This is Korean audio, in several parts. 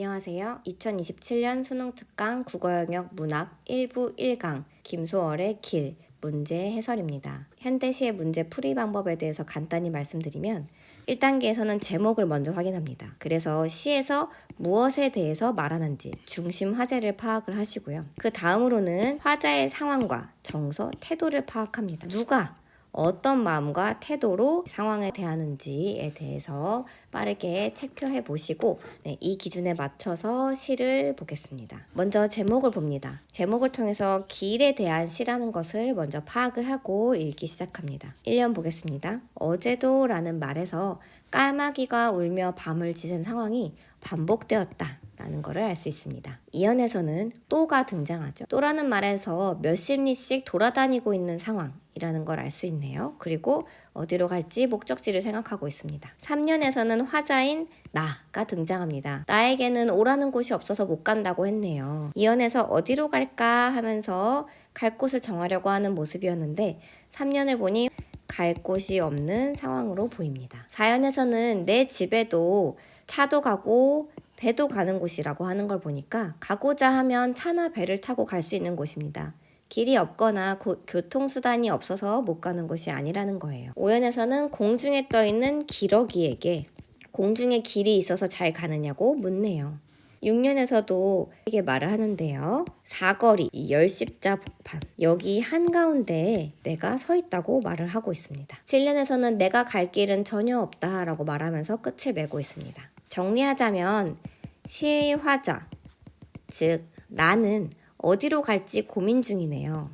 안녕하세요. 2027년 수능 특강 국어 영역 문학 1부 1강 김소월의 길 문제 해설입니다. 현대시의 문제 풀이 방법에 대해서 간단히 말씀드리면 1단계에서는 제목을 먼저 확인합니다. 그래서 시에서 무엇에 대해서 말하는지 중심 화제를 파악을 하시고요. 그 다음으로는 화자의 상황과 정서, 태도를 파악합니다. 누가 어떤 마음과 태도로 상황에 대하는지에 대해서 빠르게 체크해 보시고 이 기준에 맞춰서 시를 보겠습니다. 먼저 제목을 봅니다. 제목을 통해서 길에 대한 시라는 것을 먼저 파악을 하고 읽기 시작합니다. 1년 보겠습니다. 어제도 라는 말에서 까마귀가 울며 밤을 지샌 상황이 반복되었다 라는 것을 알 수 있습니다. 이연에서는 또가 등장하죠. 또라는 말에서 몇십 리씩 돌아다니고 있는 상황이라는 걸 알 수 있네요. 그리고 어디로 갈지 목적지를 생각하고 있습니다. 3년에서는 화자인 나가 등장합니다. 나에게는 오라는 곳이 없어서 못 간다고 했네요. 이연에서 어디로 갈까 하면서 갈 곳을 정하려고 하는 모습이었는데 3년을 보니 갈 곳이 없는 상황으로 보입니다. 4연에서는 내 집에도 차도 가고 배도 가는 곳이라고 하는 걸 보니까 가고자 하면 차나 배를 타고 갈 수 있는 곳입니다. 길이 없거나 교통수단이 없어서 못 가는 곳이 아니라는 거예요. 5연에서는 공중에 떠있는 기러기에게 공중에 길이 있어서 잘 가느냐고 묻네요. 6년에서도 이게 말을 하는데요. 사거리, 열십자 복판 여기 한가운데에 내가 서 있다고 말을 하고 있습니다. 7년에서는 내가 갈 길은 전혀 없다 라고 말하면서 끝을 맺고 있습니다. 정리하자면 시의 화자, 즉 나는 어디로 갈지 고민 중이네요.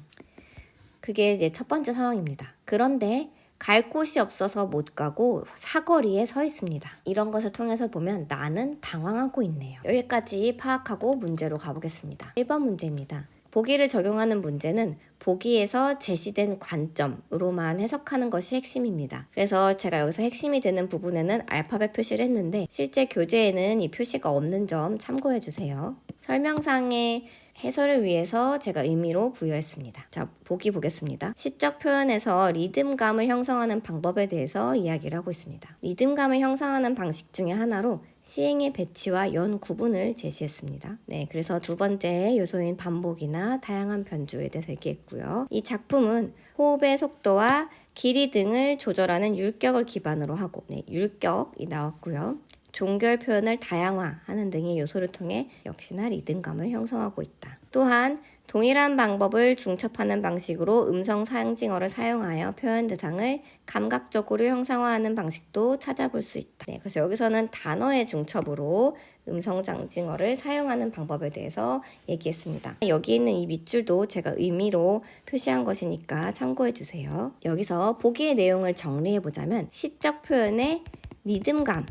그게 이제 첫 번째 상황입니다. 그런데 갈 곳이 없어서 못 가고 사거리에 서 있습니다. 이런 것을 통해서 보면 나는 방황하고 있네요. 여기까지 파악하고 문제로 가보겠습니다. 1번 문제입니다. 보기를 적용하는 문제는 보기에서 제시된 관점으로만 해석하는 것이 핵심입니다. 그래서 제가 여기서 핵심이 되는 부분에는 알파벳 표시를 했는데 실제 교재에는 이 표시가 없는 점 참고해 주세요. 설명상의 해설을 위해서 제가 의미로 부여했습니다. 자, 보기 보겠습니다. 시적 표현에서 리듬감을 형성하는 방법에 대해서 이야기를 하고 있습니다. 리듬감을 형성하는 방식 중에 하나로 시행의 배치와 연 구분을 제시했습니다. 네, 그래서 두 번째 요소인 반복이나 다양한 변주에 대해서 얘기했고요. 이 작품은 호흡의 속도와 길이 등을 조절하는 율격을 기반으로 하고 율격이 나왔고요. 종결 표현을 다양화하는 등의 요소를 통해 역시나 리듬감을 형성하고 있다. 또한 동일한 방법을 중첩하는 방식으로 음성 상징어를 사용하여 표현 대상을 감각적으로 형상화하는 방식도 찾아볼 수 있다. 그래서 여기서는 단어의 중첩으로 음성 상징어를 사용하는 방법에 대해서 얘기했습니다. 여기 있는 이 밑줄도 제가 의미로 표시한 것이니까 참고해 주세요. 여기서 보기의 내용을 정리해 보자면 시적 표현의 리듬감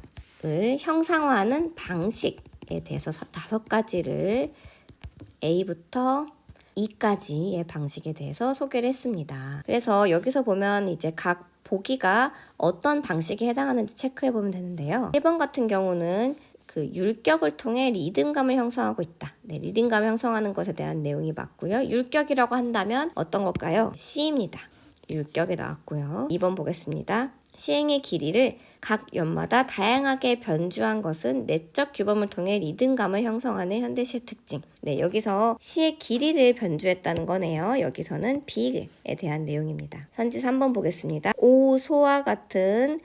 을 형상화하는 방식에 대해서 5가지를 A부터 E까지의 방식에 대해서 소개를 했습니다. 그래서 여기서 보면 이제 각 보기가 어떤 방식에 해당하는지 체크해 보면 되는데요. 1번 같은 경우는 그 율격을 통해 리듬감을 형성하고 있다. 리듬감을 형성하는 것에 대한 내용이 맞고요. 율격이라고 한다면 어떤 걸까요? 시입니다. 율격에 나왔고요. 2번 보겠습니다. 시행의 길이를 각 연마다 다양하게 변주한 것은 내적 규범을 통해 리듬감을 형성하는 현대시의 특징. 여기서 시의 길이를 변주했다는 거네요. 여기서는 비에 대한 내용입니다. 선지 3번 보겠습니다. 오, 소와 같은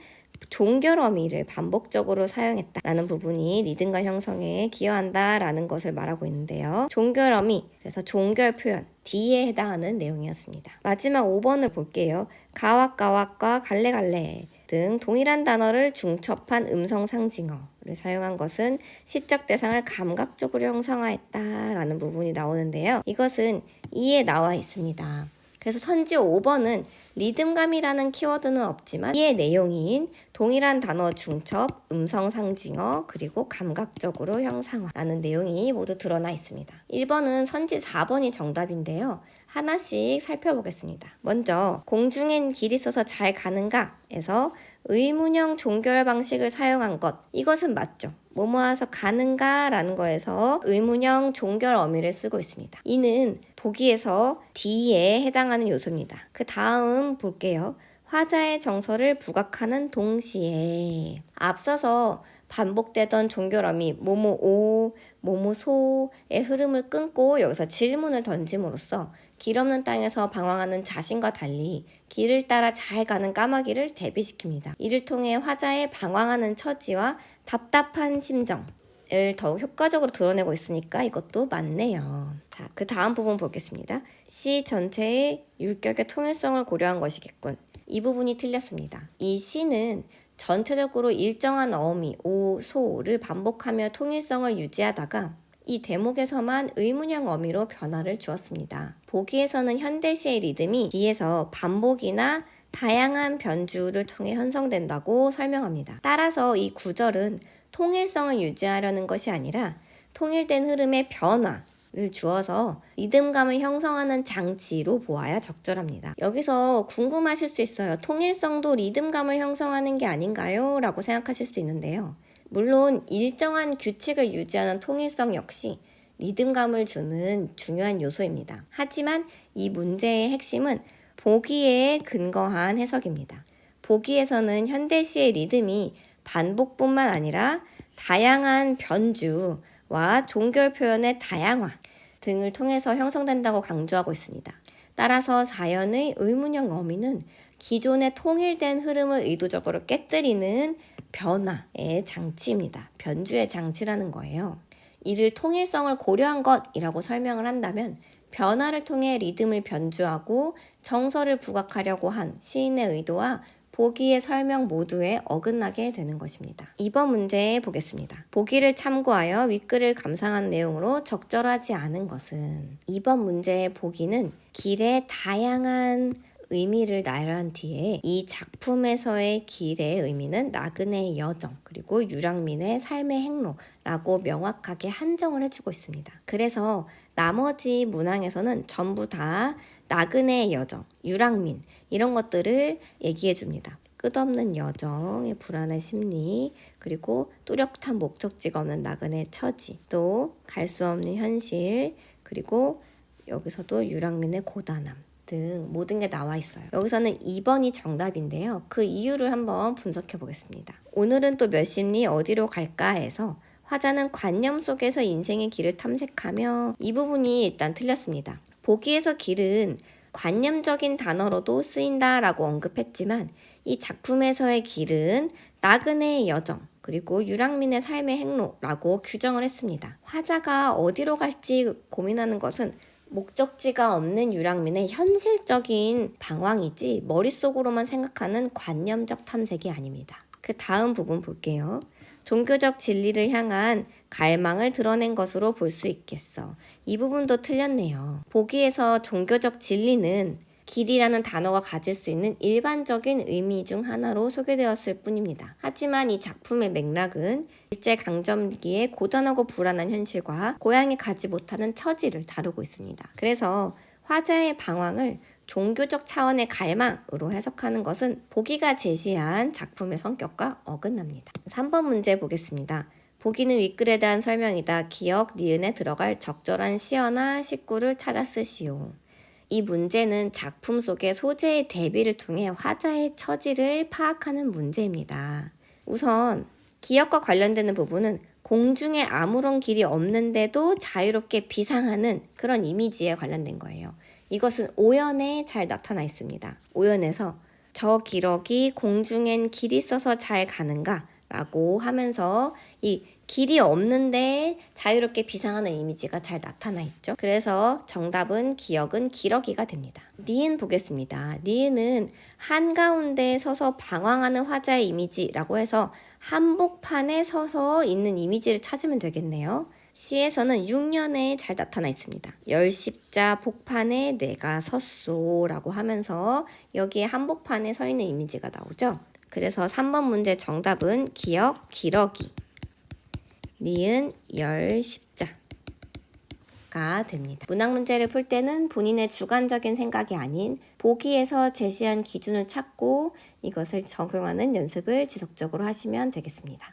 종결 어미를 반복적으로 사용했다라는 부분이 리듬감 형성에 기여한다라는 것을 말하고 있는데요. 종결 어미, 그래서 종결 표현, D에 해당하는 내용이었습니다. 마지막 5번을 볼게요. 가왁가왁과 갈래갈래 등 동일한 단어를 중첩한 음성 상징어를 사용한 것은 시적 대상을 감각적으로 형상화했다라는 부분이 나오는데요. 이것은 2에 나와 있습니다. 그래서 선지 5번은 리듬감이라는 키워드는 없지만 이의 내용인 동일한 단어 중첩, 음성 상징어, 그리고 감각적으로 형상화라는 내용이 모두 드러나 있습니다. 1번은 선지 4번이 정답인데요. 하나씩 살펴보겠습니다. 먼저 공중엔 길이 있어서 잘 가는가에서 의문형 종결 방식을 사용한 것, 이것은 맞죠. 뭐뭐해서 가는가 라는 거에서 의문형 종결 어미를 쓰고 있습니다. 이는 보기에서 D에 해당하는 요소입니다. 그 다음 볼게요. 화자의 정서를 부각하는 동시에 앞서서 반복되던 종결어미 뭐뭐오, 뭐뭐소의 흐름을 끊고 여기서 질문을 던짐으로써 길 없는 땅에서 방황하는 자신과 달리 길을 따라 잘 가는 까마귀를 대비시킵니다. 이를 통해 화자의 방황하는 처지와 답답한 심정을 더욱 효과적으로 드러내고 있으니까 이것도 맞네요. 자, 그 다음 부분 보겠습니다. 시 전체의 율격의 통일성을 고려한 것이겠군. 이 부분이 틀렸습니다. 이 시는 전체적으로 일정한 어미, 오, 소를 반복하며 통일성을 유지하다가 이 대목에서만 의문형 어미로 변화를 주었습니다. 보기에서는 현대시의 리듬이 뒤에서 반복이나 다양한 변주를 통해 형성된다고 설명합니다. 따라서 이 구절은 통일성을 유지하려는 것이 아니라 통일된 흐름의 변화를 주어서 리듬감을 형성하는 장치로 보아야 적절합니다. 여기서 궁금하실 수 있어요. 통일성도 리듬감을 형성하는 게 아닌가요? 라고 생각하실 수 있는데요. 물론 일정한 규칙을 유지하는 통일성 역시 리듬감을 주는 중요한 요소입니다. 하지만 이 문제의 핵심은 보기에 근거한 해석입니다. 보기에서는 현대시의 리듬이 반복뿐만 아니라 다양한 변주와 종결 표현의 다양화 등을 통해서 형성된다고 강조하고 있습니다. 따라서 사연의 의문형 어미는 기존의 통일된 흐름을 의도적으로 깨뜨리는 변화의 장치입니다. 변주의 장치라는 거예요. 이를 통일성을 고려한 것이라고 설명을 한다면 변화를 통해 리듬을 변주하고 정서를 부각하려고 한 시인의 의도와 보기의 설명 모두에 어긋나게 되는 것입니다. 이번 문제 보겠습니다. 보기를 참고하여 윗글을 감상한 내용으로 적절하지 않은 것은 이번 문제의 보기는 길의 다양한 의미를 나열한 뒤에 이 작품에서의 길의 의미는 나그네의 여정 그리고 유랑민의 삶의 행로라고 명확하게 한정을 해주고 있습니다. 그래서 나머지 문항에서는 전부 다 나그네의 여정, 유랑민 이런 것들을 얘기해 줍니다. 끝없는 여정의 불안한 심리, 그리고 뚜렷한 목적지가 없는 나그네의 처지, 또 갈 수 없는 현실, 그리고 여기서도 유랑민의 고단함 등 모든 게 나와 있어요. 여기서는 2번이 정답인데요. 그 이유를 한번 분석해 보겠습니다. 오늘은 또 몇 심리 어디로 갈까 해서 화자는 관념 속에서 인생의 길을 탐색하며 이 부분이 일단 틀렸습니다. 보기에서 길은 관념적인 단어로도 쓰인다라고 언급했지만 이 작품에서의 길은 나그네의 여정 그리고 유랑민의 삶의 행로라고 규정을 했습니다. 화자가 어디로 갈지 고민하는 것은 목적지가 없는 유랑민의 현실적인 방황이지 머릿속으로만 생각하는 관념적 탐색이 아닙니다. 그 다음 부분 볼게요. 종교적 진리를 향한 갈망을 드러낸 것으로 볼 수 있겠어. 이 부분도 틀렸네요. 보기에서 종교적 진리는 길이라는 단어가 가질 수 있는 일반적인 의미 중 하나로 소개되었을 뿐입니다. 하지만 이 작품의 맥락은 일제강점기의 고단하고 불안한 현실과 고향이 가지 못하는 처지를 다루고 있습니다. 그래서 화자의 방황을 종교적 차원의 갈망으로 해석하는 것은 보기가 제시한 작품의 성격과 어긋납니다. 3번 문제 보겠습니다. 보기는 윗글에 대한 설명이다. 기역, 니은에 들어갈 적절한 시어나 식구를 찾아 쓰시오. 이 문제는 작품 속의 소재의 대비를 통해 화자의 처지를 파악하는 문제입니다. 우선 기역과 관련되는 부분은 공중에 아무런 길이 없는데도 자유롭게 비상하는 그런 이미지에 관련된 거예요. 이것은 오연에 잘 나타나 있습니다. 오연에서 저 기러기 공중엔 길이 있어서 잘 가는가? 라고 하면서 이 길이 없는데 자유롭게 비상하는 이미지가 잘 나타나 있죠. 그래서 정답은 기역은 기러기가 됩니다. 니은 보겠습니다. 니은은 한가운데 서서 방황하는 화자의 이미지라고 해서 한복판에 서서 있는 이미지를 찾으면 되겠네요. 시에서는 6년에 잘 나타나 있습니다. 열십자 복판에 내가 섰소 라고 하면서 여기에 한복판에 서 있는 이미지가 나오죠. 그래서 3번 문제 정답은 기역, 기러기, 니은, 열십자가 됩니다. 문학 문제를 풀 때는 본인의 주관적인 생각이 아닌 보기에서 제시한 기준을 찾고 이것을 적용하는 연습을 지속적으로 하시면 되겠습니다.